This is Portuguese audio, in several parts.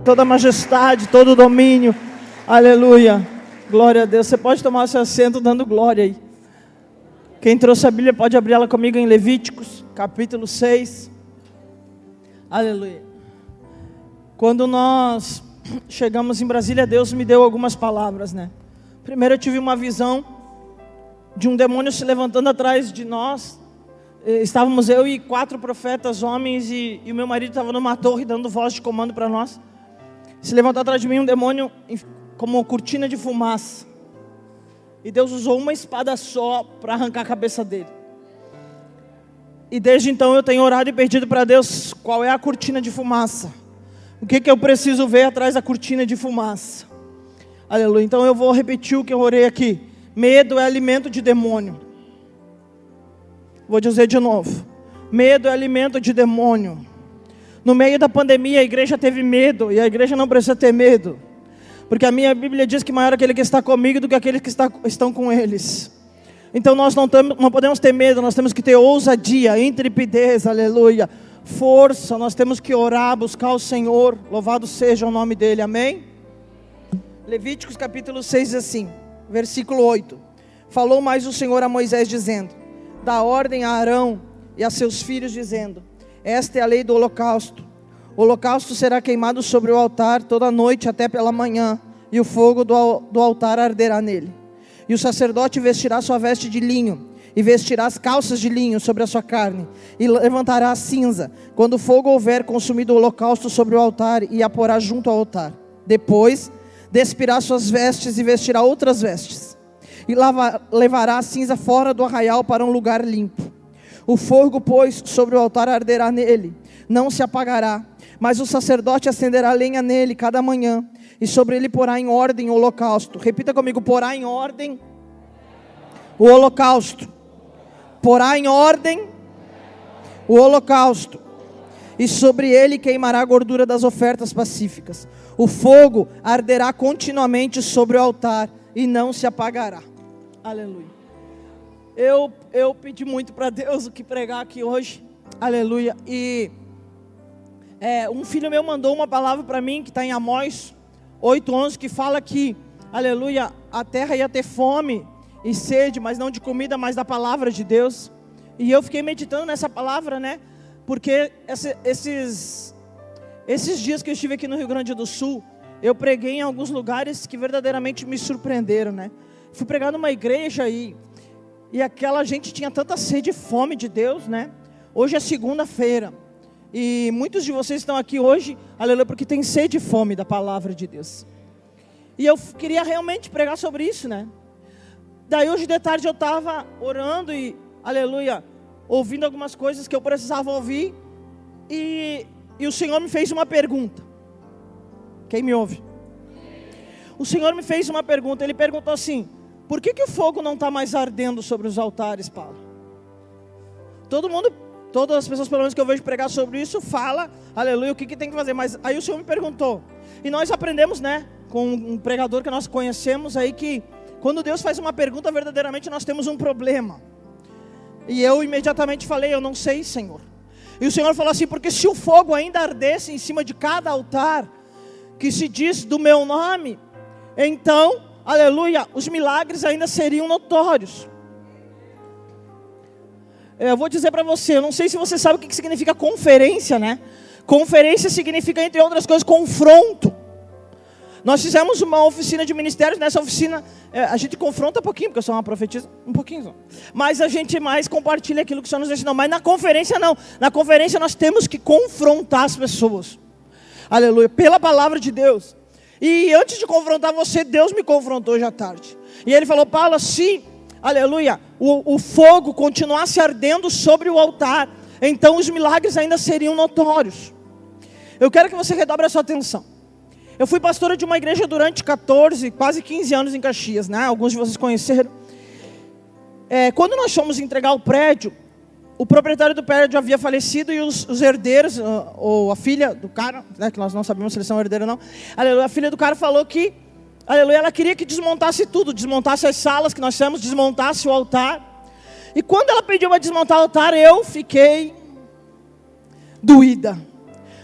toda majestade, todo domínio. Aleluia. Glória a Deus. Você pode tomar seu assento dando glória aí. Quem trouxe a Bíblia pode abrir ela comigo em Levíticos, capítulo 6. Aleluia. Quando nós chegamos em Brasília, Deus me deu algumas palavras, né? Primeiro eu tive uma visão de um demônio se levantando atrás de nós. Estávamos eu e 4 profetas homens e o meu marido estava numa torre dando voz de comando para nós. Se levantou atrás de mim um demônio como cortina de fumaça. E Deus usou uma espada só para arrancar a cabeça dele. E desde então eu tenho orado e pedido para Deus qual é a cortina de fumaça. O que eu preciso ver atrás da cortina de fumaça. Aleluia. Então eu vou repetir o que eu orei aqui. Medo é alimento de demônio. Vou dizer de novo. Medo é alimento de demônio. No meio da pandemia a igreja teve medo. E a igreja não precisa ter medo. Porque a minha Bíblia diz que maior é aquele que está comigo do que aqueles que estão com eles. Então nós não podemos ter medo. Nós temos que ter ousadia, intrepidez, aleluia, força. Nós temos que orar, buscar o Senhor. Louvado seja o nome dEle, amém? Levíticos capítulo 6 diz assim, versículo 8. Falou mais o Senhor a Moisés dizendo: dá ordem a Arão e a seus filhos dizendo: esta é a lei do holocausto. O holocausto será queimado sobre o altar toda noite até pela manhã, e o fogo do altar arderá nele. E o sacerdote vestirá sua veste de linho, e vestirá as calças de linho sobre a sua carne, e levantará a cinza, quando o fogo houver consumido o holocausto sobre o altar, e a porá junto ao altar. Depois, despirá suas vestes e vestirá outras vestes, e levará a cinza fora do arraial para um lugar limpo. O fogo, pois, sobre o altar arderá nele, não se apagará, mas o sacerdote acenderá lenha nele cada manhã, e sobre ele porá em ordem o holocausto. Repita comigo: porá em ordem o holocausto. Porá em ordem o holocausto. E sobre ele queimará a gordura das ofertas pacíficas. O fogo arderá continuamente sobre o altar e não se apagará. Aleluia. Eu pedi muito para Deus o que pregar aqui hoje. Aleluia. E um filho meu mandou uma palavra para mim que está em Amós 8:11, que fala que, aleluia, a terra ia ter fome e sede, mas não de comida, mas da palavra de Deus. E eu fiquei meditando nessa palavra, né? Porque esses dias que eu estive aqui no Rio Grande do Sul, eu preguei em alguns lugares que verdadeiramente me surpreenderam, né? Fui pregar numa igreja e aquela gente tinha tanta sede e fome de Deus, né? Hoje é segunda-feira. E muitos de vocês estão aqui hoje, aleluia, porque tem sede e fome da palavra de Deus. E eu queria realmente pregar sobre isso, né? Daí hoje de tarde eu estava orando e, aleluia, ouvindo algumas coisas que eu precisava ouvir. E o Senhor me fez uma pergunta. Quem me ouve? O Senhor me fez uma pergunta. Ele perguntou assim: por que o fogo não está mais ardendo sobre os altares, Paulo? Todas as pessoas, pelo menos que eu vejo pregar sobre isso, fala, aleluia, o que tem que fazer. Mas aí o Senhor me perguntou. E nós aprendemos, né, com um pregador que nós conhecemos aí, que quando Deus faz uma pergunta, verdadeiramente nós temos um problema. E eu imediatamente falei: eu não sei, Senhor. E o Senhor falou assim: porque se o fogo ainda ardesse em cima de cada altar que se diz do meu nome, então, aleluia, os milagres ainda seriam notórios. Eu vou dizer para você, eu não sei se você sabe o que significa conferência, né? Conferência significa, entre outras coisas, confronto. Nós fizemos uma oficina de ministérios. Nessa oficina a gente confronta um pouquinho, porque eu sou uma profetisa, um pouquinho só. Mas a gente mais compartilha aquilo que o Senhor nos ensinou. Mas na conferência não. Na conferência nós temos que confrontar as pessoas. Aleluia, pela palavra de Deus. E antes de confrontar você, Deus me confrontou hoje à tarde. E Ele falou: Paulo, se, aleluia, o fogo continuasse ardendo sobre o altar, então os milagres ainda seriam notórios. Eu quero que você redobre a sua atenção. Eu fui pastora de uma igreja durante 14, quase 15 anos em Caxias, né? Alguns de vocês conheceram. Quando nós fomos entregar o prédio, o proprietário do prédio havia falecido e os herdeiros, ou a filha do cara, né, que nós não sabemos se eles são herdeiros ou não, aleluia, a filha do cara falou que, aleluia, ela queria que desmontasse tudo, desmontasse as salas que nós temos, desmontasse o altar. E quando ela pediu para desmontar o altar, eu fiquei doída.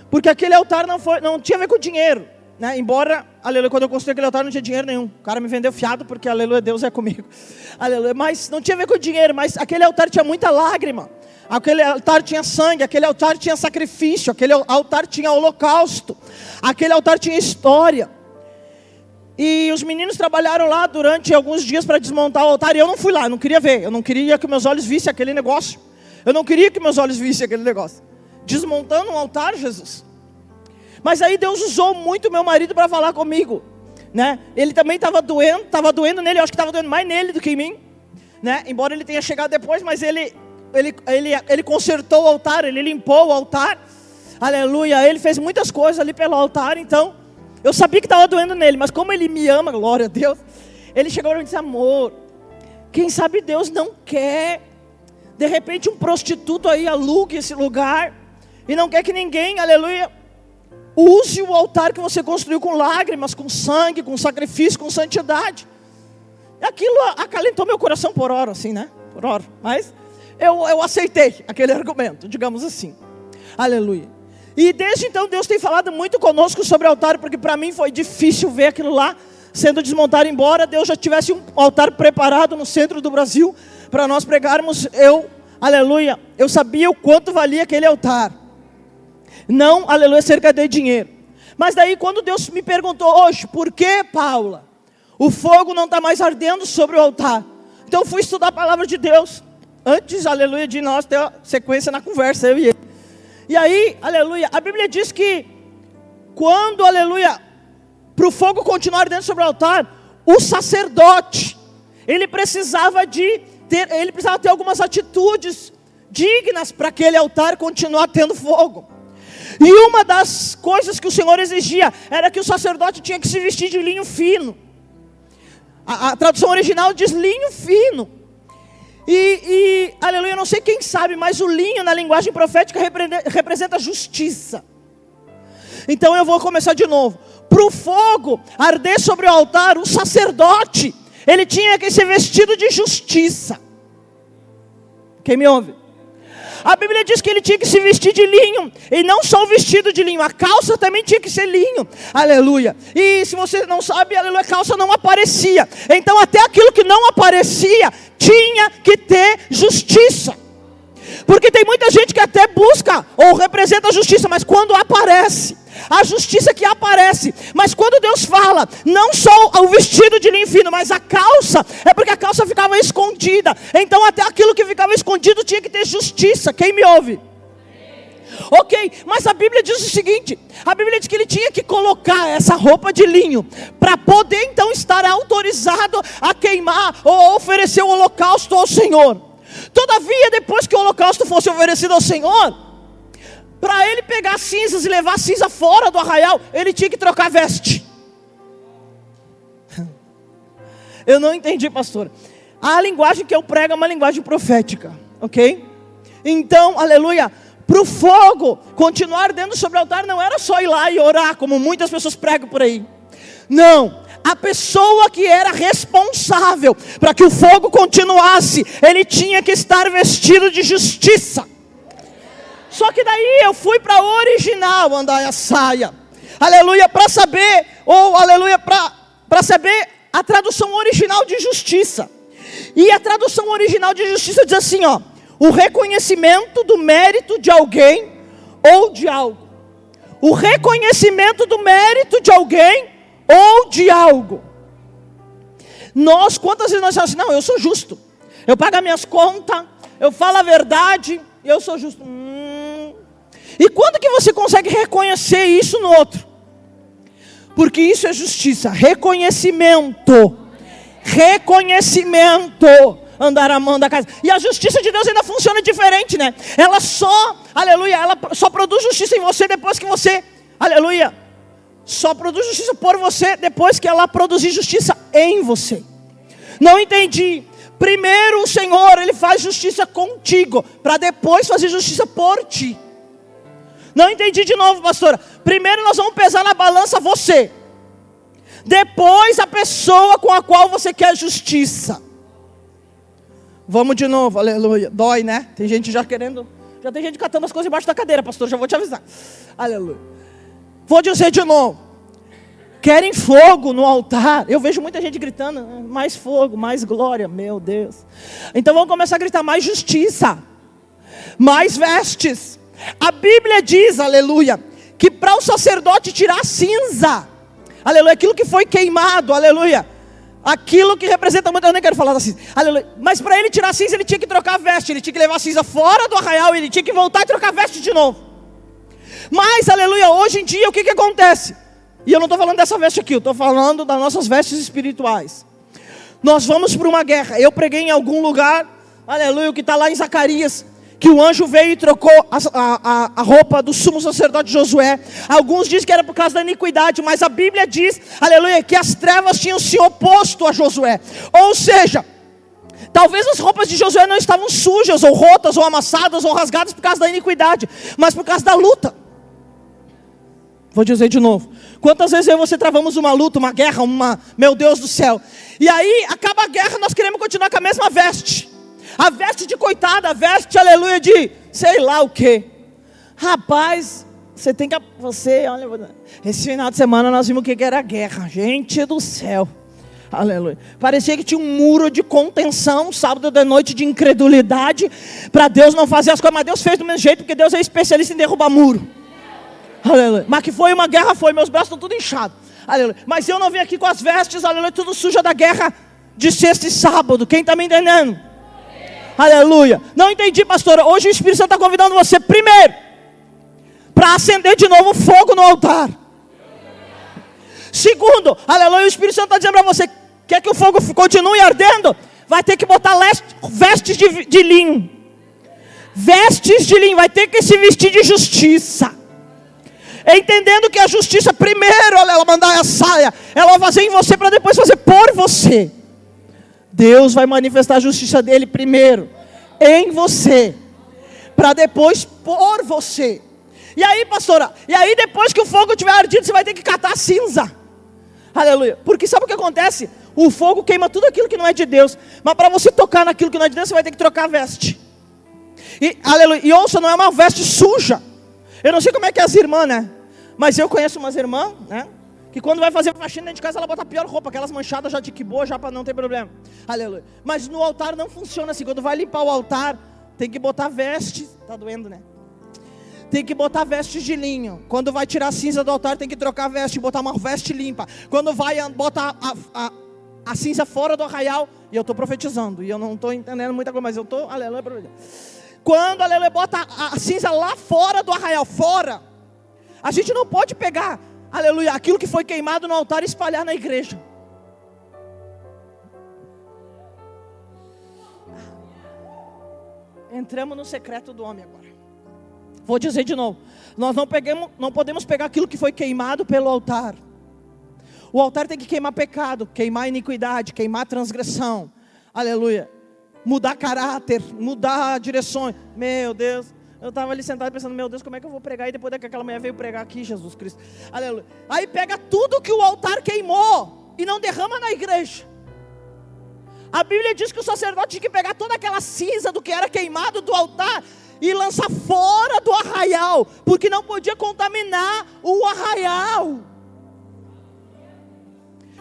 Porque aquele altar não tinha a ver com dinheiro. né? Embora, aleluia, quando eu construí aquele altar não tinha dinheiro nenhum. O cara me vendeu fiado porque, aleluia, Deus é comigo. Aleluia, mas não tinha a ver com dinheiro, mas aquele altar tinha muita lágrima. Aquele altar tinha sangue, aquele altar tinha sacrifício, aquele altar tinha holocausto, aquele altar tinha história. E os meninos trabalharam lá durante alguns dias para desmontar o altar, e eu não fui lá, eu não queria ver, eu não queria que meus olhos vissem aquele negócio. Eu não queria que meus olhos vissem aquele negócio. Desmontando um altar, Jesus. Mas aí Deus usou muito meu marido para falar comigo, né? Ele também estava doendo nele, eu acho que estava doendo mais nele do que em mim, né? Embora ele tenha chegado depois, mas ele consertou o altar, ele limpou o altar, aleluia, ele fez muitas coisas ali pelo altar. Então, eu sabia que estava doendo nele, mas como ele me ama, glória a Deus, ele chegou e disse: amor, quem sabe Deus não quer, de repente um prostituto aí alugue esse lugar, e não quer que ninguém, aleluia, use o altar que você construiu com lágrimas, com sangue, com sacrifício, com santidade. Aquilo acalentou meu coração por hora, assim, né? Por hora, mas eu aceitei aquele argumento, digamos assim. Aleluia. E desde então Deus tem falado muito conosco sobre altar, porque para mim foi difícil ver aquilo lá sendo desmontado. Embora Deus já tivesse um altar preparado no centro do Brasil para nós pregarmos, aleluia, eu sabia o quanto valia aquele altar. Não, aleluia, cerca de dinheiro. Mas daí quando Deus me perguntou: hoje, por que, Paula, o fogo não está mais ardendo sobre o altar? Então eu fui estudar a palavra de Deus. Antes, aleluia, de nós ter a sequência na conversa, eu e ele. E aí, aleluia, a Bíblia diz que quando, aleluia, para o fogo continuar dentro sobre o altar, o sacerdote, ele precisava ter algumas atitudes dignas para aquele altar continuar tendo fogo. E uma das coisas que o Senhor exigia era que o sacerdote tinha que se vestir de linho fino. A tradução original diz linho fino. Aleluia, eu não sei quem sabe, mas o linho na linguagem profética representa justiça. Então eu vou começar de novo. Para o fogo arder sobre o altar, o sacerdote, ele tinha que ser vestido de justiça. Quem me ouve? A Bíblia diz que ele tinha que se vestir de linho. E não só o vestido de linho, a calça também tinha que ser linho. Aleluia. E se você não sabe, aleluia, a calça não aparecia. Então até aquilo que não aparecia tinha que ter justiça. Porque tem muita gente que até busca ou representa a justiça, mas quando aparece, a justiça que aparece. Mas quando Deus fala, não só o vestido de linho fino, mas a calça, é porque a calça ficava escondida. Então até aquilo que ficava escondido tinha que ter justiça. Quem me ouve? Ok, mas a Bíblia diz o seguinte: a Bíblia diz que ele tinha que colocar essa roupa de linho para poder então estar autorizado a queimar ou oferecer o holocausto ao Senhor. Todavia, depois que o holocausto fosse oferecido ao Senhor, para ele pegar cinzas e levar cinza fora do arraial, ele tinha que trocar veste. Eu não entendi, pastor. A linguagem que eu prego é uma linguagem profética, ok? Então, aleluia, para o fogo continuar dentro sobre o altar, não era só ir lá e orar, como muitas pessoas pregam por aí. Não. A pessoa que era responsável para que o fogo continuasse, ele tinha que estar vestido de justiça. Só que daí eu fui para a original, Andaia Saia, aleluia, para saber, ou aleluia, para saber a tradução original de justiça. E a tradução original de justiça diz assim, ó: o reconhecimento do mérito de alguém ou de algo. O reconhecimento do mérito de alguém ou de algo. Quantas vezes nós falamos assim: não, eu sou justo, eu pago as minhas contas, eu falo a verdade, eu sou justo. E quando que você consegue reconhecer isso no outro? Porque isso é justiça, reconhecimento, andar a mão da casa. E a justiça de Deus ainda funciona diferente, né? Ela só, aleluia, ela só produz justiça em você depois que você, aleluia, só produz justiça por você depois que ela produzir justiça em você. Não entendi. Primeiro o Senhor, Ele faz justiça contigo, para depois fazer justiça por ti. Não entendi de novo, pastora. Primeiro nós vamos pesar na balança você, depois a pessoa com a qual você quer justiça. Vamos de novo, aleluia. Dói, né? Tem gente já querendo, já tem gente catando as coisas embaixo da cadeira, pastor, já vou te avisar. Aleluia. Vou dizer de novo. querem fogo no altar. Eu vejo muita gente gritando, mais fogo, mais glória, meu Deus. Então vamos começar a gritar mais justiça, mais vestes. A Bíblia diz, aleluia, que para o sacerdote tirar a cinza, aleluia, aquilo que foi queimado, aleluia, aquilo que representa muito, eu nem quero falar da cinza, aleluia, mas para ele tirar a cinza, ele tinha que trocar a veste, ele tinha que levar a cinza fora do arraial, ele tinha que voltar e trocar a veste de novo. Mas, aleluia, hoje em dia, o que acontece? E eu não estou falando dessa veste aqui, eu estou falando das nossas vestes espirituais. Nós vamos para uma guerra. Eu preguei em algum lugar, aleluia, que está lá em Zacarias, que o anjo veio e trocou a roupa do sumo sacerdote Josué. Alguns dizem que era por causa da iniquidade, mas a Bíblia diz, aleluia, que as trevas tinham se oposto a Josué. Ou seja, talvez as roupas de Josué não estavam sujas, ou rotas, ou amassadas, ou rasgadas por causa da iniquidade, mas por causa da luta. Vou dizer de novo. Quantas vezes eu e você travamos uma luta, uma guerra, meu Deus do céu. E aí, acaba a guerra, nós queremos continuar com a mesma veste. A veste de coitada, a veste, aleluia, de sei lá o quê. Rapaz, olha, esse final de semana nós vimos o que era guerra. Gente do céu. Aleluia. Parecia que tinha um muro de contenção, sábado de noite de incredulidade, para Deus não fazer as coisas. Mas Deus fez do mesmo jeito, porque Deus é especialista em derrubar muro. Aleluia. Mas que foi uma guerra, foi. Meus braços estão tudo inchados. Aleluia. Mas eu não vim aqui com as vestes, aleluia, tudo suja da guerra de sexta e sábado. Quem está me entendendo? Aleluia. Não entendi, pastora. Hoje o Espírito Santo está convidando você primeiro para acender de novo fogo no altar. Segundo, aleluia, o Espírito Santo está dizendo para você, quer que o fogo continue ardendo? Vai ter que botar vestes de linho. Vestes de linho, vai ter que se vestir de justiça. Entendendo que a justiça primeiro, ela mandar a saia, ela vai fazer em você para depois fazer por você. Deus vai manifestar a justiça dele primeiro em você, para depois por você. E aí, pastora, e aí depois que o fogo estiver ardido, você vai ter que catar a cinza. Aleluia. Porque sabe o que acontece? O fogo queima tudo aquilo que não é de Deus. Mas para você tocar naquilo que não é de Deus, você vai ter que trocar a veste. E, aleluia. E ouça, não é uma veste suja. Eu não sei como é que é as irmãs, né? Mas eu conheço umas irmãs, né? Que quando vai fazer faxina dentro de casa, ela bota a pior roupa, aquelas manchadas já de que boa, já para não ter problema. Aleluia. Mas no altar não funciona assim. Quando vai limpar o altar, tem que botar veste. Tá doendo, né? Tem que botar vestes de linho. Quando vai tirar a cinza do altar, tem que trocar a veste, botar uma veste limpa. Quando vai botar a cinza fora do arraial, e eu estou profetizando, e eu não estou entendendo muita coisa, mas eu estou, aleluia, profetizando. Quando, aleluia, bota a cinza lá fora do arraial, fora, a gente não pode pegar, aleluia, aquilo que foi queimado no altar e espalhar na igreja. Entramos no secreto do homem agora. Vou dizer de novo, nós não podemos pegar aquilo que foi queimado pelo altar. O altar tem que queimar pecado, queimar iniquidade, queimar transgressão, aleluia, mudar caráter, mudar direções. Meu Deus, eu estava ali sentado pensando, meu Deus, como é que eu vou pregar? E depois daquela mulher veio pregar aqui, Jesus Cristo, aleluia. Aí pega tudo que o altar queimou e não derrama na igreja. A Bíblia diz que o sacerdote tinha que pegar toda aquela cinza do que era queimado do altar e lançar fora do arraial, porque não podia contaminar o arraial.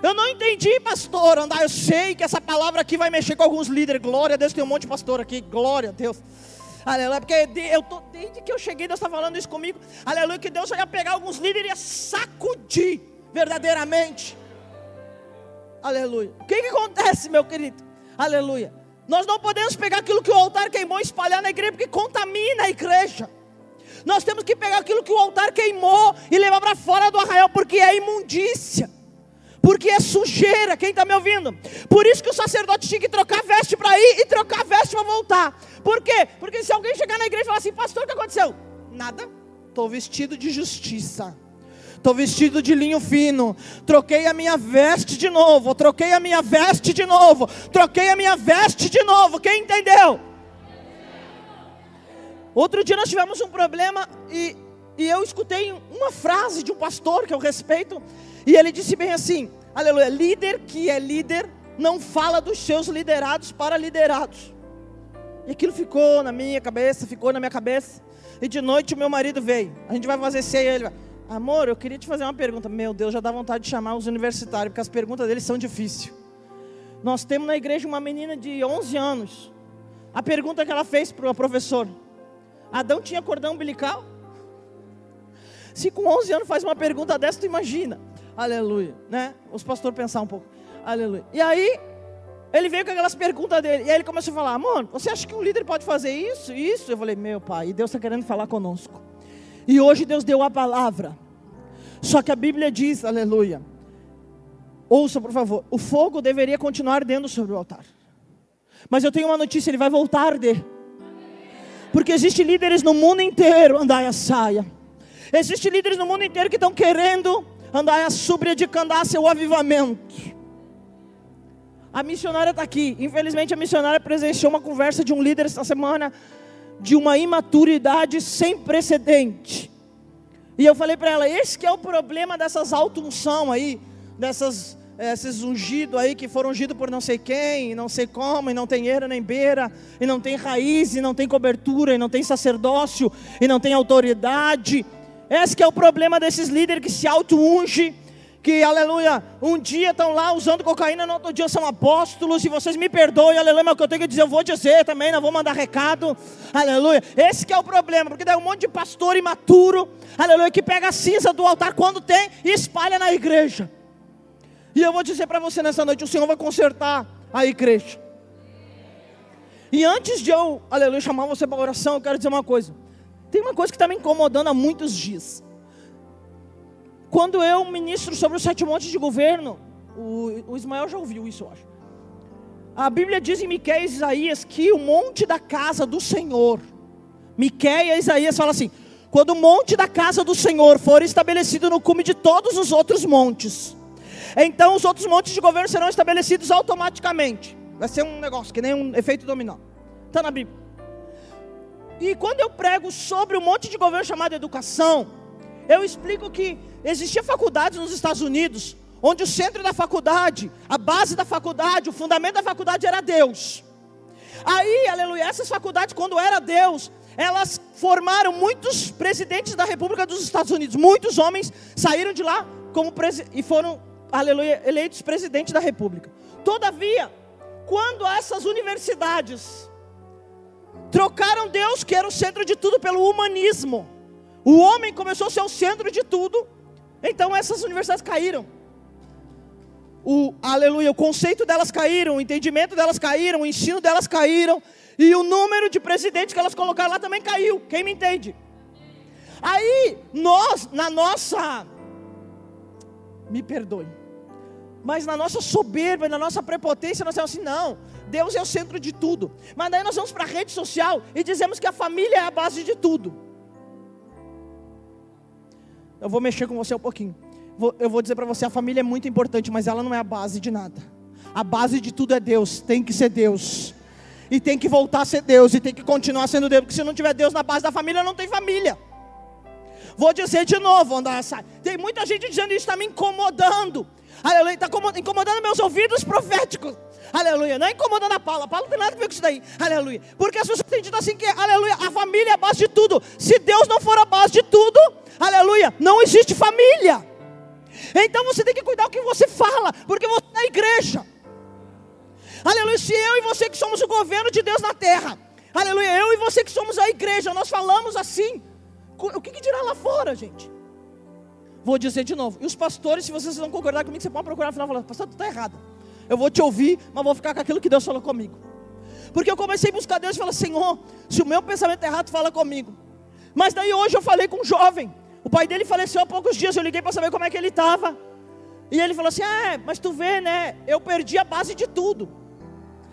Eu não entendi, pastor, eu sei que essa palavra aqui vai mexer com alguns líderes, glória a Deus, tem um monte de pastor aqui, glória a Deus, aleluia, porque desde que eu cheguei, Deus está falando isso comigo, aleluia, que Deus ia pegar alguns líderes e ia sacudir, verdadeiramente, aleluia. O que acontece, meu querido, aleluia? Nós não podemos pegar aquilo que o altar queimou e espalhar na igreja, porque contamina a igreja. Nós temos que pegar aquilo que o altar queimou e levar para fora do arraial, porque é imundícia, porque é sujeira. Quem está me ouvindo? Por isso que o sacerdote tinha que trocar veste para ir e trocar veste para voltar. Por quê? Porque se alguém chegar na igreja e falar assim, pastor, o que aconteceu? Nada, estou vestido de justiça, estou vestido de linho fino, troquei a minha veste de novo, troquei a minha veste de novo, troquei a minha veste de novo. Quem entendeu? Outro dia nós tivemos um problema e eu escutei uma frase de um pastor que eu respeito, e ele disse bem assim, aleluia, líder que é líder não fala dos seus liderados para liderados. E aquilo ficou na minha cabeça, e de noite o meu marido veio, a gente vai fazer ceia, ele vai, amor, eu queria te fazer uma pergunta. Meu Deus, já dá vontade de chamar os universitários, porque as perguntas deles são difíceis. Nós temos na igreja uma menina de 11 anos. A pergunta que ela fez para o professor: Adão tinha cordão umbilical? Se com 11 anos faz uma pergunta dessa, tu imagina. Aleluia, né? Os pastores pensar um pouco. Aleluia. E aí, ele veio com aquelas perguntas dele. E aí ele começou a falar: amor, você acha que um líder pode fazer isso? Isso? Eu falei: meu pai, e Deus está querendo falar conosco. E hoje Deus deu a palavra. Só que a Bíblia diz, aleluia, ouça por favor, o fogo deveria continuar ardendo sobre o altar. Mas eu tenho uma notícia, ele vai voltar a arder. Porque existem líderes no mundo inteiro, andai a saia. Existem líderes no mundo inteiro que estão querendo andar a súbria de cantar seu avivamento. A missionária está aqui. Infelizmente a missionária presenciou uma conversa de um líder esta semana, de uma imaturidade sem precedente. E eu falei para ela: esse que é o problema dessas auto-unção aí, esses ungidos aí que foram ungidos por não sei quem, não sei como, e não tem eira nem beira, e não tem raiz, e não tem cobertura, e não tem sacerdócio, e não tem autoridade. Esse que é o problema desses líderes que se auto-ungem, que, aleluia, um dia estão lá usando cocaína, no outro dia são apóstolos, e vocês me perdoem, aleluia, mas o que eu tenho que dizer, eu vou dizer também, não vou mandar recado, aleluia. Esse que é o problema, porque daí um monte de pastor imaturo, aleluia, que pega a cinza do altar quando tem e espalha na igreja. E eu vou dizer para você nessa noite, o Senhor vai consertar a igreja. E antes de eu, aleluia, chamar você para oração, eu quero dizer uma coisa. Tem uma coisa que está me incomodando há muitos dias. Quando eu ministro sobre os 7 montes de governo, o Ismael já ouviu isso, eu acho. A Bíblia diz em Miqueias e Isaías que o monte da casa do Senhor, Miqueias e Isaías fala assim: quando o monte da casa do Senhor for estabelecido no cume de todos os outros montes, então os outros montes de governo serão estabelecidos automaticamente. Vai ser um negócio que nem um efeito dominó. Está na Bíblia. E quando eu prego sobre o monte de governo chamado educação, eu explico que existia faculdades nos Estados Unidos, onde o centro da faculdade, a base da faculdade, o fundamento da faculdade era Deus. Aí, aleluia, essas faculdades, quando era Deus, elas formaram muitos presidentes da República dos Estados Unidos. Muitos homens saíram de lá e foram, aleluia, eleitos presidentes da República. Todavia, quando essas universidades trocaram Deus, que era o centro de tudo, pelo humanismo, o homem começou a ser o centro de tudo, então essas universidades caíram. Aleluia, o conceito delas caíram, o entendimento delas caíram, o ensino delas caíram, e o número de presidentes que elas colocaram lá também caiu. Quem me entende? Aí, nós, me perdoe, mas na nossa soberba, na nossa prepotência, nós temos assim: não, Deus é o centro de tudo. Mas daí nós vamos para a rede social e dizemos que a família é a base de tudo. Eu vou mexer com você um pouquinho. Eu vou dizer para você: a família é muito importante, mas ela não é a base de nada. A base de tudo é Deus, tem que ser Deus. E tem que voltar a ser Deus, e tem que continuar sendo Deus, porque se não tiver Deus na base da família, não tem família. Vou dizer de novo, tem muita gente dizendo isso, está me incomodando. Aleluia, está incomodando meus ouvidos proféticos. Aleluia, não é incomodando a Paula não tem nada a ver com isso daí. Aleluia, porque as pessoas têm dito assim que, aleluia, a família é a base de tudo. Se Deus não for a base de tudo, aleluia, não existe família. Então você tem que cuidar o que você fala, porque você é a igreja. Aleluia, se eu e você que somos o governo de Deus na terra, aleluia, eu e você que somos a igreja, nós falamos assim, o que dirá lá fora, gente? Vou dizer de novo, e os pastores, se vocês não concordar comigo, você pode procurar no final e falar: pastor, tu está errado. Eu vou te ouvir, mas vou ficar com aquilo que Deus falou comigo. Porque eu comecei a buscar Deus e falei: Senhor, se o meu pensamento é errado, fala comigo. Mas daí hoje eu falei com um jovem, o pai dele faleceu há poucos dias, eu liguei para saber como é que ele estava. E ele falou assim: mas tu vê, né, eu perdi a base de tudo.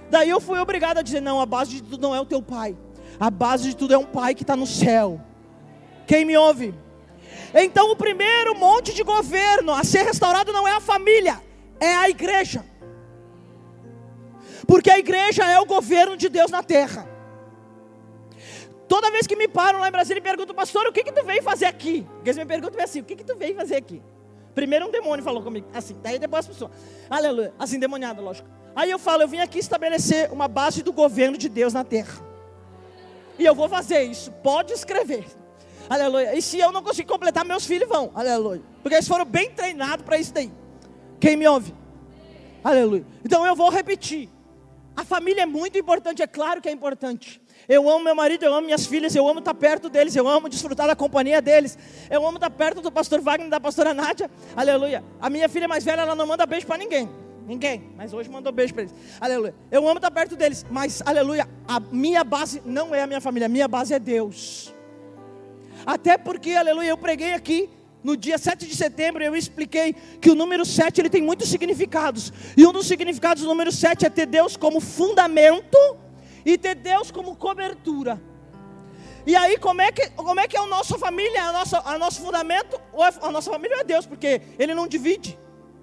Daí eu fui obrigado a dizer: não, a base de tudo não é o teu pai. A base de tudo é um pai que está no céu. Quem me ouve? Então o primeiro monte de governo a ser restaurado não é a família, é a igreja. Porque a igreja é o governo de Deus na terra. Toda vez que me param lá em Brasília e perguntam: pastor, o que tu veio fazer aqui? Porque eles me perguntam assim: o que tu veio fazer aqui? Primeiro um demônio falou comigo, assim, daí depois as pessoas, aleluia, assim, demoniado, lógico. Aí eu falo: eu vim aqui estabelecer uma base do governo de Deus na terra. E eu vou fazer isso, pode escrever. Aleluia. E se eu não conseguir completar, meus filhos vão. Aleluia. Porque eles foram bem treinados para isso daí. Quem me ouve? Aleluia. Então eu vou repetir. A família é muito importante, é claro que é importante. Eu amo meu marido, eu amo minhas filhas, eu amo estar perto deles, eu amo desfrutar da companhia deles. Eu amo estar perto do pastor Wagner e da pastora Nádia. Aleluia. A minha filha mais velha, ela não manda beijo para ninguém. Ninguém, mas hoje mandou beijo para eles. Aleluia. Eu amo estar perto deles, mas aleluia, a minha base não é a minha família, a minha base é Deus. Até porque, aleluia, eu preguei aqui no dia 7 de setembro, eu expliquei que o número 7 ele tem muitos significados. E um dos significados do número 7 é ter Deus como fundamento e ter Deus como cobertura. E aí, como é que é a nossa família, a nosso fundamento? A nossa família é Deus, porque Ele não divide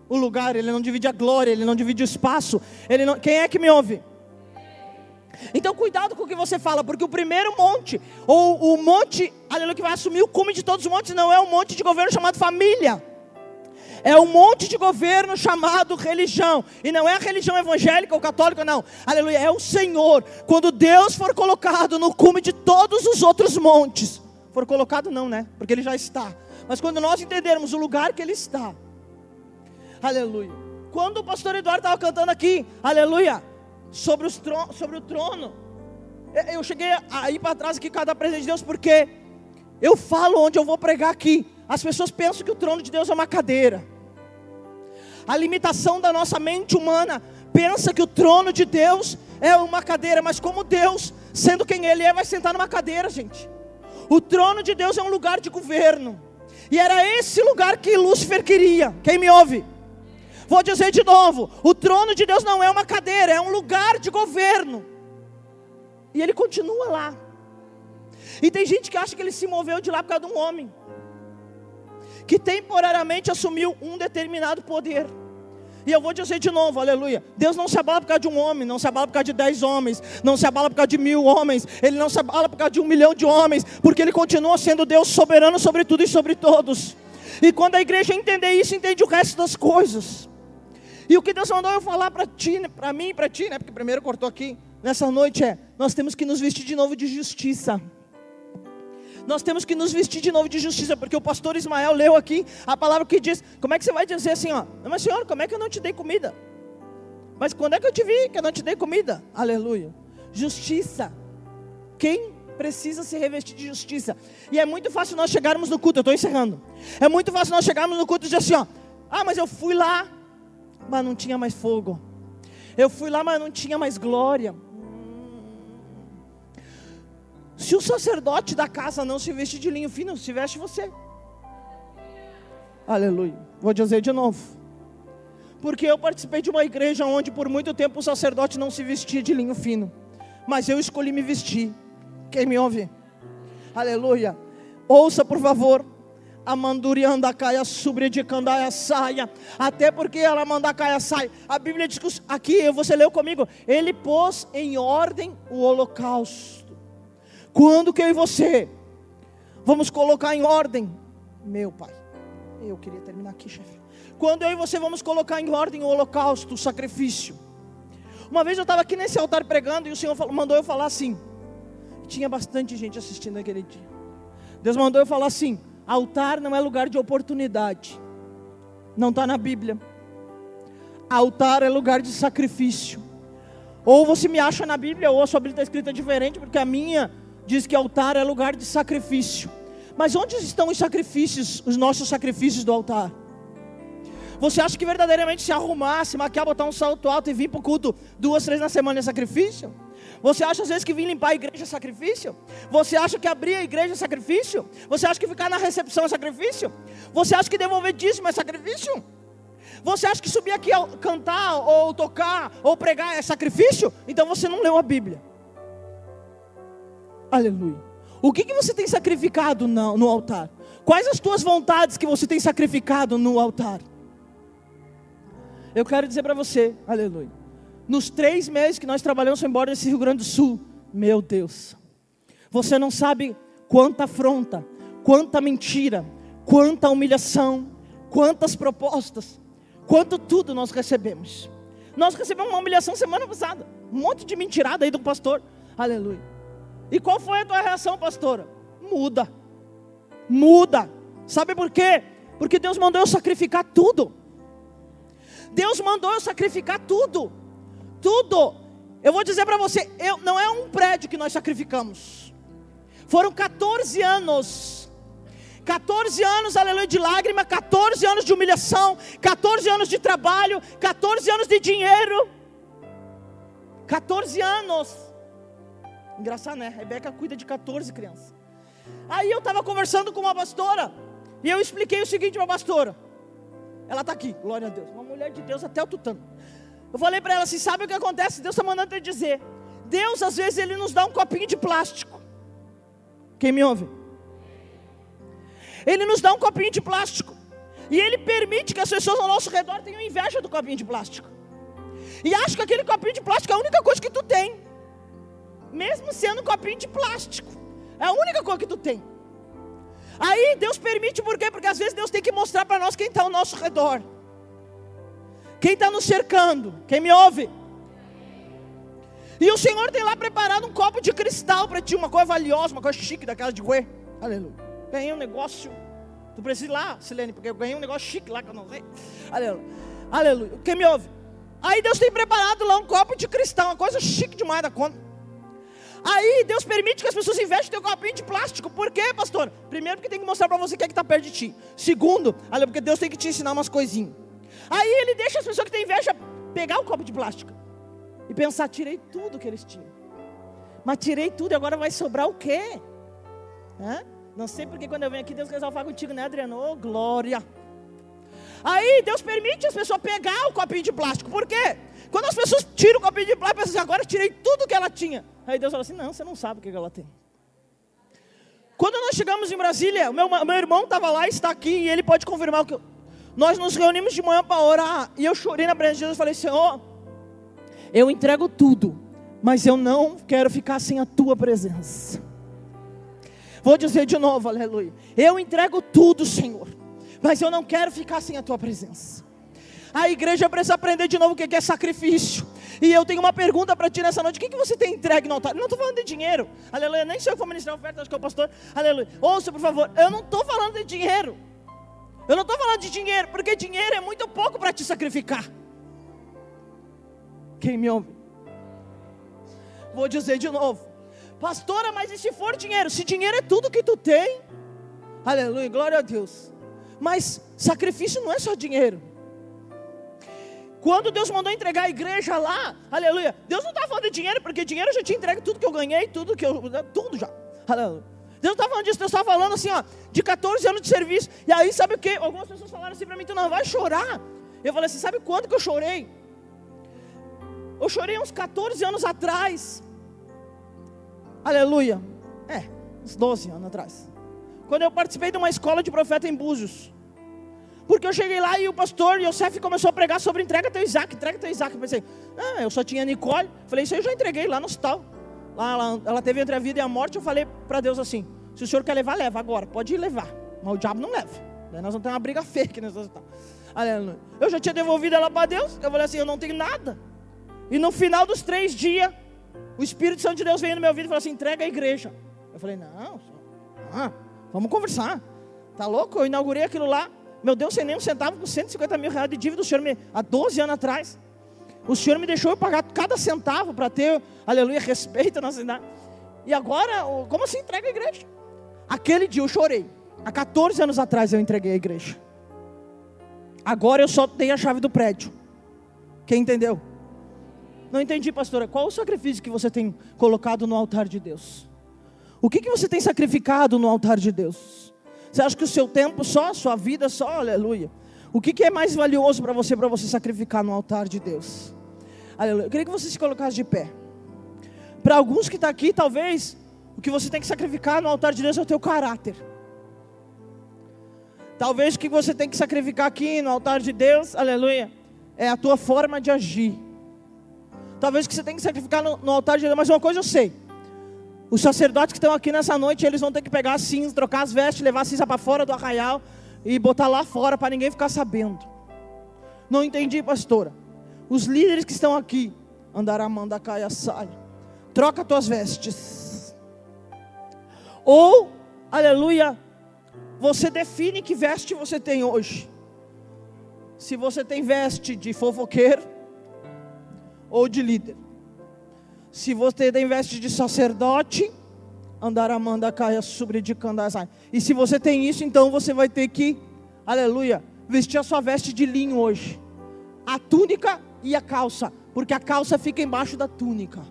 o lugar, Ele não divide a glória, Ele não divide o espaço. Quem é que me ouve? Então cuidado com o que você fala, porque o primeiro monte, ou o monte, aleluia, que vai assumir o cume de todos os montes, não é um monte de governo chamado família. É um monte de governo chamado religião. E não é a religião evangélica ou católica, não. Aleluia, é o Senhor. Quando Deus for colocado no cume de todos os outros montes. For colocado não, né? Porque Ele já está. Mas quando nós entendermos o lugar que Ele está. Aleluia. Quando o pastor Eduardo estava cantando aqui, aleluia, sobre o trono, eu cheguei a ir para trás aqui cada presença de Deus, porque eu falo onde eu vou pregar aqui. As pessoas pensam que o trono de Deus é uma cadeira. A limitação da nossa mente humana pensa que o trono de Deus é uma cadeira, mas como Deus, sendo quem Ele é, vai sentar numa cadeira, gente. O trono de Deus é um lugar de governo, e era esse lugar que Lúcifer queria. Quem me ouve? Vou dizer de novo, o trono de Deus não é uma cadeira, é um lugar de governo. E Ele continua lá. E tem gente que acha que Ele se moveu de lá por causa de um homem, que temporariamente assumiu um determinado poder. E eu vou dizer de novo, aleluia, Deus não se abala por causa de um homem, não se abala por causa de 10 homens, não se abala por causa de 1000 homens, Ele não se abala por causa de 1 milhão de homens, porque Ele continua sendo Deus soberano sobre tudo e sobre todos. E quando a igreja entender isso, entende o resto das coisas. E o que Deus mandou eu falar para ti, para mim e para ti, né? Porque primeiro cortou aqui, nessa noite nós temos que nos vestir de novo de justiça. Nós temos que nos vestir de novo de justiça, porque o pastor Ismael leu aqui a palavra que diz, como é que você vai dizer assim, ó, mas Senhor, como é que eu não te dei comida? Mas quando é que eu te vi que eu não te dei comida? Aleluia. Justiça. Quem precisa se revestir de justiça? E é muito fácil nós chegarmos no culto, eu estou encerrando. É muito fácil nós chegarmos no culto e dizer assim, ó, mas eu fui lá, mas não tinha mais fogo. Eu fui lá, mas não tinha mais glória. Se o sacerdote da casa não se veste de linho fino, se veste você. Aleluia. Vou dizer de novo. Porque eu participei de uma igreja onde por muito tempo o sacerdote não se vestia de linho fino. Mas eu escolhi me vestir. Quem me ouve? Aleluia. Ouça por favor. A manduriandacaia subredicandaya saia. Até porque ela mandacaia sai. A Bíblia diz que aqui, você leu comigo, Ele pôs em ordem o holocausto. Quando que eu e você vamos colocar em ordem? Meu Pai, eu queria terminar aqui, chefe. Quando eu e você vamos colocar em ordem o holocausto, o sacrifício. Uma vez eu estava aqui nesse altar pregando e o Senhor mandou eu falar assim. Tinha bastante gente assistindo aquele dia. Deus mandou eu falar assim: altar não é lugar de oportunidade. Não está na Bíblia. Altar é lugar de sacrifício. Ou você me acha na Bíblia, ou a sua Bíblia está escrita diferente, porque a minha diz que altar é lugar de sacrifício. Mas onde estão os sacrifícios, os nossos sacrifícios do altar? Você acha que verdadeiramente se arrumar, se maquiar, botar um salto alto e vir para o culto 2, 3 na semana é sacrifício? Você acha às vezes que vir limpar a igreja é sacrifício? Você acha que abrir a igreja é sacrifício? Você acha que ficar na recepção é sacrifício? Você acha que devolver dízimo é sacrifício? Você acha que subir aqui cantar, ou tocar, ou pregar é sacrifício? Então você não leu a Bíblia. Aleluia. O que você tem sacrificado no altar? Quais as tuas vontades que você tem sacrificado no altar? Eu quero dizer para você, aleluia, nos 3 meses que nós trabalhamos embora desse Rio Grande do Sul, meu Deus, você não sabe quanta afronta, quanta mentira, quanta humilhação, quantas propostas, quanto tudo nós recebemos. Nós recebemos uma humilhação semana passada, um monte de mentirada aí do pastor, aleluia. E qual foi a tua reação, pastora? Muda. muda. Sabe por quê? Porque Deus mandou eu sacrificar tudo. Deus mandou eu sacrificar tudo. Tudo. Eu vou dizer para você, não é um prédio que nós sacrificamos. Foram 14 anos. 14 anos, aleluia, de lágrima, 14 anos de humilhação, 14 anos de trabalho, 14 anos de dinheiro. 14 anos. Engraçado, né? Rebeca cuida de 14 crianças. Aí eu estava conversando com uma pastora, e eu expliquei o seguinte para a pastora. Ela está aqui, glória a Deus, uma mulher de Deus até o tutano. Eu falei para ela assim, sabe o que acontece? Deus está mandando eu dizer. Deus às vezes Ele nos dá um copinho de plástico. Quem me ouve? Ele nos dá um copinho de plástico. E Ele permite que as pessoas ao nosso redor tenham inveja do copinho de plástico. E acham que aquele copinho de plástico é a única coisa que tu tem. Mesmo sendo um copinho de plástico. É a única coisa que tu tem. Aí Deus permite, por quê? Porque às vezes Deus tem que mostrar para nós quem está ao nosso redor. Quem está nos cercando. Quem me ouve? E o Senhor tem lá preparado um copo de cristal para ti. Uma coisa valiosa, uma coisa chique daquela de Guê. Aleluia. Ganhei um negócio. Tu precisa ir lá, Silene, porque eu ganhei um negócio chique lá que eu não sei. Aleluia. Aleluia. Quem me ouve? Aí Deus tem preparado lá um copo de cristal. Uma coisa chique demais da conta. Aí Deus permite que as pessoas investem teu copinho de plástico. Por quê, pastor? Primeiro, porque tem que mostrar para você quem é que está perto de ti. Segundo, porque Deus tem que te ensinar umas coisinhas. Aí Ele deixa as pessoas que têm inveja pegar o copo de plástico e pensar, tirei tudo que eles tinham. Mas tirei tudo e agora vai sobrar o quê? Não sei porque quando eu venho aqui Deus quer falar contigo, né, Adriano? Oh, glória. Aí Deus permite as pessoas pegar o copinho de plástico. Por quê? Quando as pessoas tiram o copinho de plástico, pensam assim, agora eu tirei tudo que ela tinha. Aí Deus fala assim, não, você não sabe o que ela tem. Quando nós chegamos em Brasília, meu irmão estava lá, está aqui, e ele pode confirmar o que nós nos reunimos de manhã para orar, e eu chorei na presença de Deus, e falei, Senhor, eu entrego tudo, mas eu não quero ficar sem a tua presença. Vou dizer de novo, aleluia, eu entrego tudo, Senhor, mas eu não quero ficar sem a tua presença. A igreja precisa aprender de novo o que é sacrifício. E eu tenho uma pergunta para ti nessa noite. O que você tem entregue no altar? Eu não estou falando de dinheiro. Aleluia. Nem sei eu que vou ministrar oferta, acho que é o pastor. Aleluia. Ouça, por favor. Eu não estou falando de dinheiro. Eu não estou falando de dinheiro. Porque dinheiro é muito pouco para te sacrificar. Quem me ouve? Vou dizer de novo. Pastora, mas e se for dinheiro? Se dinheiro é tudo que tu tem. Aleluia. Glória a Deus. Mas sacrifício não é só dinheiro. Quando Deus mandou entregar a igreja lá, aleluia, Deus não estava falando de dinheiro, porque dinheiro eu já tinha entregue tudo que eu ganhei, tudo já, aleluia. Deus não estava falando disso, Deus estava falando assim, de 14 anos de serviço. E aí sabe o que? Algumas pessoas falaram assim para mim, tu não vai chorar. Eu falei assim, sabe quando que eu chorei? Eu chorei uns 14 anos atrás. Aleluia. Uns 12 anos atrás. Quando eu participei de uma escola de profeta em Búzios. Porque eu cheguei lá e o pastor Yosef começou a pregar sobre entrega teu Isaac. Eu pensei, eu só tinha Nicole. Falei, isso aí eu já entreguei lá no hospital. Lá, ela teve entre a vida e a morte. Eu falei para Deus assim, se o senhor quer levar, leva agora. Pode ir levar, mas o diabo não leva. Daí nós vamos ter uma briga feia aqui nesse hospital. Eu já tinha devolvido ela para Deus. Eu falei assim, eu não tenho nada. E no final dos 3 dias, o Espírito Santo de Deus veio no meu ouvido e falou assim, entrega a igreja. Eu falei, não, vamos conversar. Tá louco? Eu inaugurei aquilo lá. Meu Deus, sem nem um centavo, com 150 mil reais de dívida, o Senhor há 12 anos atrás, o Senhor me deixou eu pagar cada centavo para ter, aleluia, respeito na cidade. E agora, como assim entrega a igreja? Aquele dia eu chorei. Há 14 anos atrás eu entreguei a igreja. Agora eu só dei a chave do prédio. Quem entendeu? Não entendi, pastora. Qual o sacrifício que você tem colocado no altar de Deus? O que você tem sacrificado no altar de Deus? Você acha que o seu tempo só, a sua vida só, aleluia. O que é mais valioso para você sacrificar no altar de Deus? Aleluia. Eu queria que você se colocasse de pé. Para alguns que estão aqui, talvez, o que você tem que sacrificar no altar de Deus é o teu caráter. Talvez o que você tem que sacrificar aqui no altar de Deus, aleluia, é a tua forma de agir. Talvez o que você tem que sacrificar no altar de Deus, mas uma coisa eu sei. Os sacerdotes que estão aqui nessa noite, eles vão ter que pegar a cinza, trocar as vestes, levar a cinza para fora do arraial e botar lá fora para ninguém ficar sabendo. Não entendi, pastora. Os líderes que estão aqui, andaramanda caia saia, troca tuas vestes. Ou, aleluia, você define que veste você tem hoje. Se você tem veste de fofoqueiro ou de líder. Se você tem veste de sacerdote, andaramanda caia sobre de candazai. E se você tem isso, então você vai ter que, aleluia, vestir a sua veste de linho hoje. A túnica e a calça, porque a calça fica embaixo da túnica.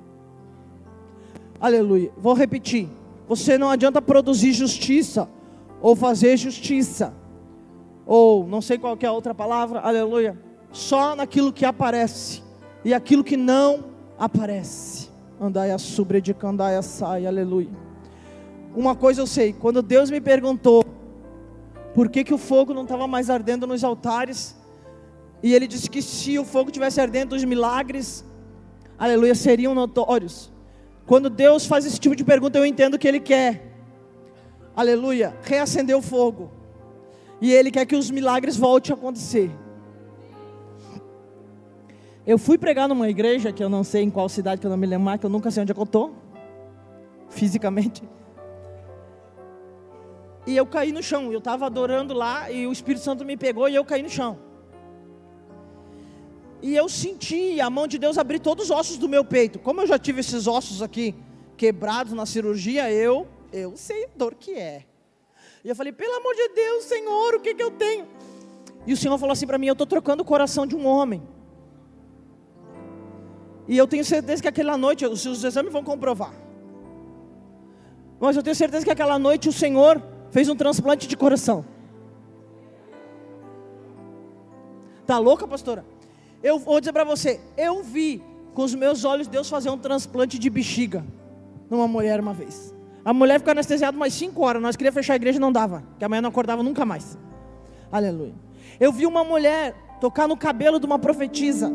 Aleluia. Vou repetir. Você não adianta produzir justiça, ou fazer justiça, ou não sei qual que é a outra palavra, aleluia, só naquilo que aparece, e aquilo que não aparece. Andaia sobre de candaia sai, aleluia. Uma coisa eu sei, quando Deus me perguntou por que o fogo não estava mais ardendo nos altares, e Ele disse que se o fogo tivesse ardendo, os milagres, aleluia, seriam notórios. Quando Deus faz esse tipo de pergunta, eu entendo que Ele quer, aleluia, reacender o fogo, e Ele quer que os milagres voltem a acontecer. Eu fui pregar numa igreja, que eu não sei em qual cidade, que eu não me lembro mais, que eu nunca sei onde é que eu estou, fisicamente. E eu caí no chão, eu estava adorando lá, e o Espírito Santo me pegou e eu caí no chão. E eu senti a mão de Deus abrir todos os ossos do meu peito. Como eu já tive esses ossos aqui quebrados na cirurgia, eu sei a dor que é. E eu falei, pelo amor de Deus, Senhor, o que eu tenho? E o Senhor falou assim para mim, eu estou trocando o coração de um homem. E eu tenho certeza que aquela noite, os exames vão comprovar. Mas eu tenho certeza que aquela noite o Senhor fez um transplante de coração. Tá louca, pastora? Eu vou dizer para você, eu vi com os meus olhos Deus fazer um transplante de bexiga numa mulher uma vez. A mulher ficou anestesiada mais 5 horas, nós queríamos fechar a igreja e não dava, que a mulher não acordava nunca mais. Aleluia. Eu vi uma mulher tocar no cabelo de uma profetisa,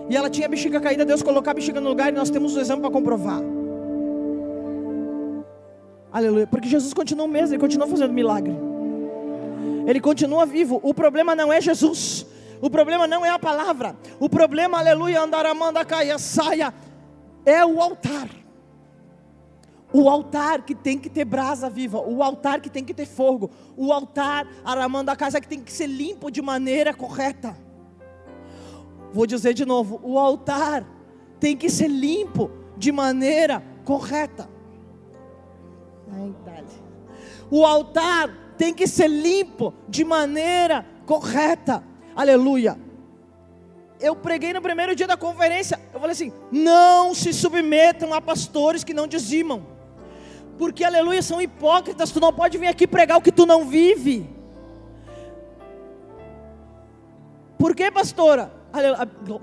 e ela tinha a bexiga caída, Deus colocar a bexiga no lugar, e nós temos o exame para comprovar. Aleluia, porque Jesus continua o mesmo, Ele continua fazendo milagre. Ele continua vivo. O problema não é Jesus, o problema não é a palavra, o problema, aleluia, andaramanda caia, saia, é o altar. O altar que tem que ter brasa viva, o altar que tem que ter fogo, o altar, aramanda casa, que tem que ser limpo de maneira correta. Vou dizer de novo, o altar tem que ser limpo de maneira correta. O altar tem que ser limpo de maneira correta. Aleluia. Eu preguei no primeiro dia da conferência, eu falei assim, não se submetam a pastores que não dizimam, porque aleluia, são hipócritas. Tu não pode vir aqui pregar o que tu não vive. Por que, pastora?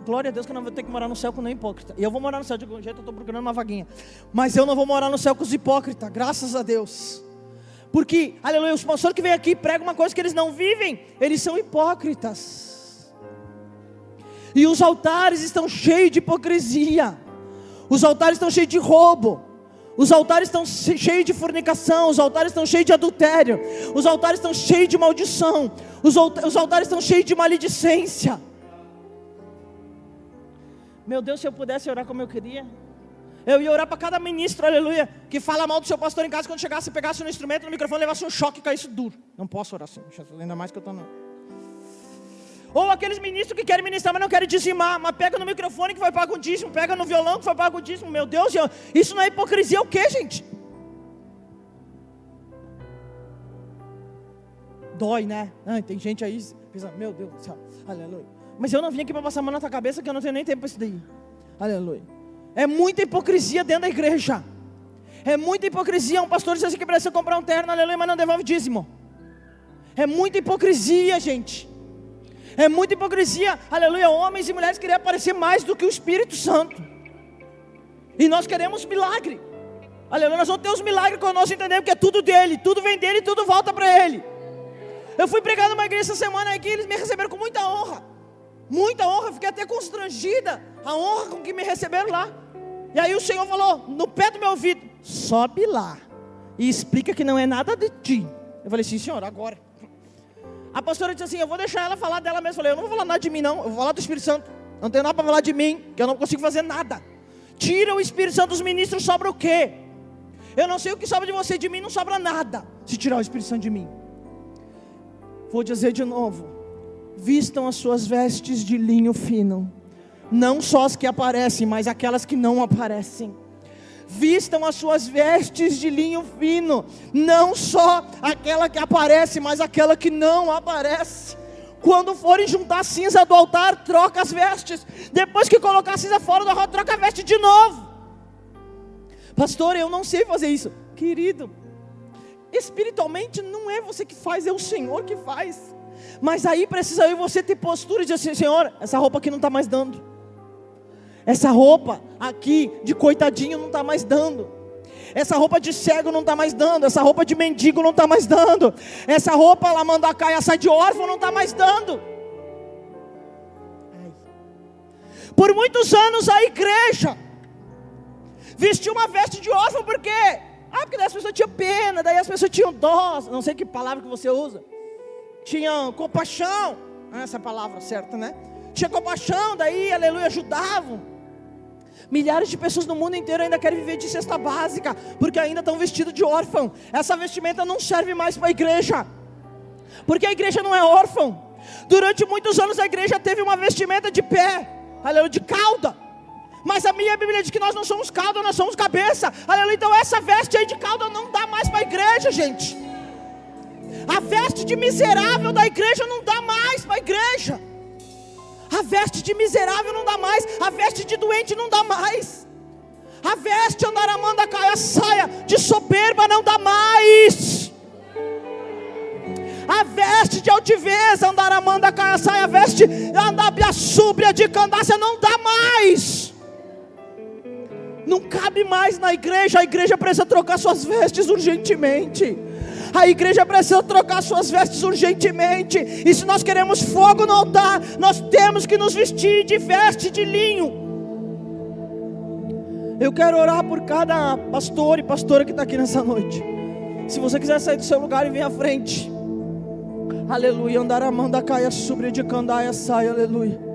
Glória a Deus que eu não vou ter que morar no céu com nenhum hipócrita. E eu vou morar no céu de algum jeito, eu estou procurando uma vaguinha. Mas eu não vou morar no céu com os hipócritas, graças a Deus. Porque, aleluia, os pastores que vêm aqui pregam uma coisa que eles não vivem, eles são hipócritas. E os altares estão cheios de hipocrisia. Os altares estão cheios de roubo. Os altares estão cheios de fornicação. Os altares estão cheios de adultério. Os altares estão cheios de maldição. Os altares estão cheios de maledicência. Meu Deus, se eu pudesse orar como eu queria, eu ia orar para cada ministro, aleluia, que fala mal do seu pastor em casa, quando chegasse, pegasse no instrumento, no microfone, levasse um choque e caísse duro. Não posso orar assim, ainda mais que eu estou não. Ou aqueles ministros que querem ministrar, mas não querem dizimar, mas pega no microfone que vai pagar o dízimo, pega no violão que vai pagar o dízimo. Meu Deus, isso não é hipocrisia, é o que, gente? Dói, né? Tem gente aí, pensa, meu Deus do céu, aleluia. Mas eu não vim aqui para passar a mão na tua cabeça, que eu não tenho nem tempo para isso daí. Aleluia. É muita hipocrisia dentro da igreja. É muita hipocrisia. Um pastor diz assim que precisa comprar um terno, aleluia, mas não devolve dízimo. É muita hipocrisia, gente. É muita hipocrisia, aleluia. Homens e mulheres querem aparecer mais do que o Espírito Santo. E nós queremos milagre. Aleluia, nós vamos ter os milagres quando nós entendemos que é tudo dele. Tudo vem dele e tudo volta para ele. Eu fui pregar numa igreja essa semana aqui, eles me receberam com muita honra. Muita honra, fiquei até constrangida. A honra com que me receberam lá. E aí o Senhor falou no pé do meu ouvido, sobe lá e explica que não é nada de ti. Eu falei, sim senhor, agora. A pastora disse assim, eu vou deixar ela falar dela mesma. Eu falei, eu não vou falar nada de mim não, eu vou falar do Espírito Santo. Não tenho nada para falar de mim, que eu não consigo fazer nada. Tira o Espírito Santo dos ministros, sobra o quê? Eu não sei o que sobra de você, de mim não sobra nada, se tirar o Espírito Santo de mim. Vou dizer de novo: vistam as suas vestes de linho fino, não só as que aparecem, mas aquelas que não aparecem. Vistam as suas vestes de linho fino, não só aquela que aparece, mas aquela que não aparece. Quando forem juntar cinza do altar, troca as vestes. Depois que colocar a cinza fora do arroz, troca a veste de novo. Pastor, eu não sei fazer isso. Querido, espiritualmente não é você que faz, é o Senhor que faz. Mas aí precisa eu e você ter postura e dizer assim: Senhor, essa roupa aqui não está mais dando. Essa roupa aqui de coitadinho não está mais dando. Essa roupa de cego não está mais dando. Essa roupa de mendigo não está mais dando. Essa roupa lamandacaia, sai de órfão, não está mais dando. Por muitos anos a igreja vestiu uma veste de órfão, por quê? Porque daí as pessoas tinham pena, daí as pessoas tinham dó, não sei que palavra que você usa. Tinham compaixão, essa é a palavra certa, né? Tinha compaixão, daí, aleluia, ajudavam. Milhares de pessoas no mundo inteiro ainda querem viver de cesta básica, porque ainda estão vestidos de órfão. Essa vestimenta não serve mais para a igreja, porque a igreja não é órfão. Durante muitos anos a igreja teve uma vestimenta de pé, aleluia, de cauda. Mas a minha Bíblia diz que nós não somos cauda, nós somos cabeça, aleluia. Então essa veste aí de cauda não dá mais para a igreja, gente. A veste de miserável da igreja não dá mais para a igreja. A veste de miserável não dá mais. A veste de doente não dá mais. A veste andaramandacai, a saia de soberba não dá mais. A veste de altivez, andaramandacai, a saia, a veste andabiaçúbria de candácia não dá mais. Não cabe mais na igreja. A igreja precisa trocar suas vestes urgentemente. A igreja precisa trocar suas vestes urgentemente. E se nós queremos fogo no altar, nós temos que nos vestir de veste de linho. Eu quero orar por cada pastor e pastora que está aqui nessa noite. Se você quiser sair do seu lugar e vir à frente. Aleluia. Andaramanda caia sobre de candaia sai. Aleluia.